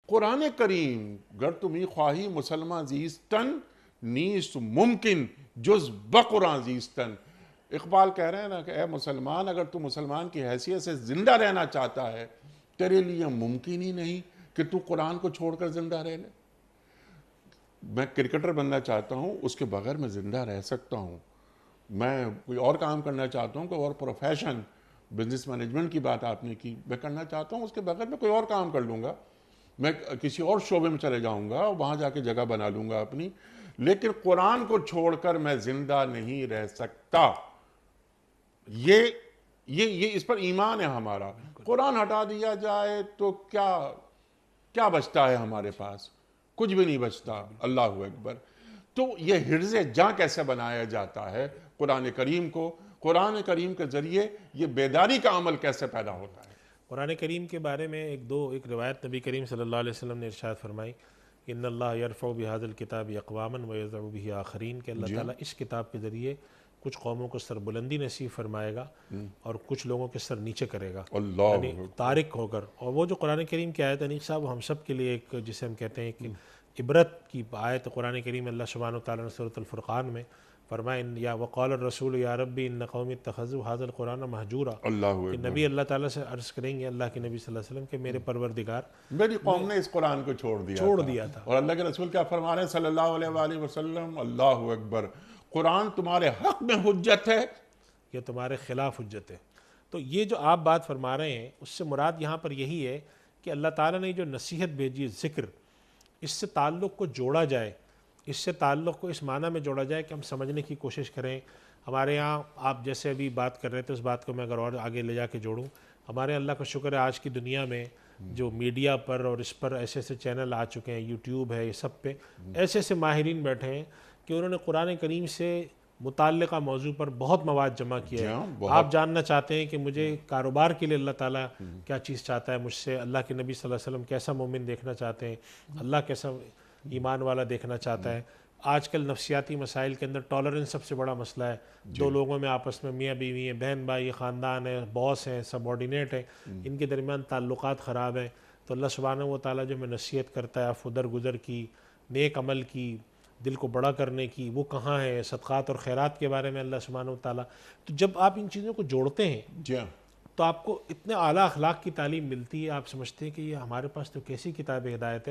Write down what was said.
قرآن کریم گر تمی خواہی مسلمان زیستن نیست ممکن جز بقرآن زیستن. اقبال کہہ رہے ہیں نا کہ اے مسلمان، اگر تو مسلمان کی حیثیت سے زندہ رہنا چاہتا ہے تیرے لیے ممکن ہی نہیں کہ تو قرآن کو چھوڑ کر زندہ رہ لے. میں کرکٹر بننا چاہتا ہوں، اس کے بغیر میں زندہ رہ سکتا ہوں. میں کوئی اور کام کرنا چاہتا ہوں، کوئی اور پروفیشن، بزنس مینجمنٹ کی بات آپ نے کی، میں کرنا چاہتا ہوں، اس کے بغیر میں کوئی اور کام کر لوں گا. میں کسی اور شعبے میں چلے جاؤں گا، وہاں جا کے جگہ بنا لوں گا اپنی، لیکن قرآن کو چھوڑ کر میں زندہ نہیں رہ سکتا. یہ اس پر ایمان ہے ہمارا. قرآن ہٹا دیا جائے تو کیا بچتا ہے ہمارے پاس؟ کچھ بھی نہیں بچتا. اللہ اکبر. تو یہ حرز جاں کیسے بنایا جاتا ہے قرآن کریم کو؟ قرآن کریم کے ذریعے یہ بیداری کا عمل کیسے پیدا ہوتا ہے؟ قرآن کریم کے بارے میں ایک روایت نبی کریم صلی اللہ علیہ وسلم نے ارشاد فرمائی، ان اللہ یرفع بہذا الکتاب اقواما ویضع بہ آخرین، کہ اللہ تعالیٰ اس کتاب کے ذریعے کچھ قوموں کو سر بلندی نصیب فرمائے گا اور کچھ لوگوں کے سر نیچے کرے گا، یعنی تارک ہو کر. اور وہ جو قرآن کریم کی آیت انیق صاحب، ہم سب کے لیے ایک، جسے ہم کہتے ہیں کہ عبرت کی آیت قرآن کریم. اللہ سبحانہ وتعالیٰ نے سورۃ الفرقان میں فرمائے یا وقال الرسول یا ربی ان قومی اتخذوا هذا القرآن مہجورا، کہ نبی اللہ تعالیٰ سے عرض کریں گے، اللہ کے نبی صلی اللہ علیہ وسلم، کہ میرے پروردگار میری قوم نے اس قرآن کو چھوڑ دیا تھا. اور اللہ کے رسول کیا فرما رہے ہیں صلی اللہ علیہ وآلہ وسلم؟ اللہ اکبر. قرآن تمہارے حق میں حجت ہے، یہ تمہارے خلاف حجت ہے. تو یہ جو آپ بات فرما رہے ہیں، اس سے مراد یہاں پر یہی ہے کہ اللہ تعالیٰ نے جو نصیحت بھیجی، ذکر، اس سے تعلق کو جوڑا جائے، اس سے تعلق کو اس معنی میں جوڑا جائے کہ ہم سمجھنے کی کوشش کریں. ہمارے یہاں آپ جیسے ابھی بات کر رہے تھے، اس بات کو میں اگر اور آگے لے جا کے جوڑوں، ہمارے اللہ کا شکر ہے آج کی دنیا میں جو میڈیا پر اور اس پر ایسے ایسے چینل آ چکے ہیں، یوٹیوب ہے، یہ سب پہ ایسے ایسے ماہرین بیٹھے ہیں کہ انہوں نے قرآن کریم سے متعلقہ موضوع پر بہت مواد جمع کیا ہے. آپ جاننا چاہتے ہیں کہ مجھے کاروبار کے لیے اللہ تعالیٰ کیا چیز چاہتا ہے مجھ سے، اللہ کے نبی صلی اللہ علیہ وسلم کیسا مومن دیکھنا چاہتے ہیں، اللہ کیسا ایمان والا دیکھنا چاہتا ہے. آج کل نفسیاتی مسائل کے اندر ٹالرنس سب سے بڑا مسئلہ ہے. دو لوگوں میں آپس میں، میاں بیوی ہیں، بہن بھائی، خاندان ہے، باس ہیں، سب آرڈینیٹ ہیں، ان کے درمیان تعلقات خراب ہیں. تو اللہ سبحانہ و تعالیٰ جو ہمیں نصیحت کرتا ہے افو درگزر کی، نیک عمل کی، دل کو بڑا کرنے کی، وہ کہاں ہے؟ صدقات اور خیرات کے بارے میں اللہ سبحانہ و تعالیٰ. تو جب آپ ان چیزوں کو جوڑتے ہیں تو آپ کو اتنے اعلیٰ اخلاق کی تعلیم ملتی ہے، آپ سمجھتے ہیں کہ یہ ہمارے پاس تو کیسی کتاب ہدایت ہے.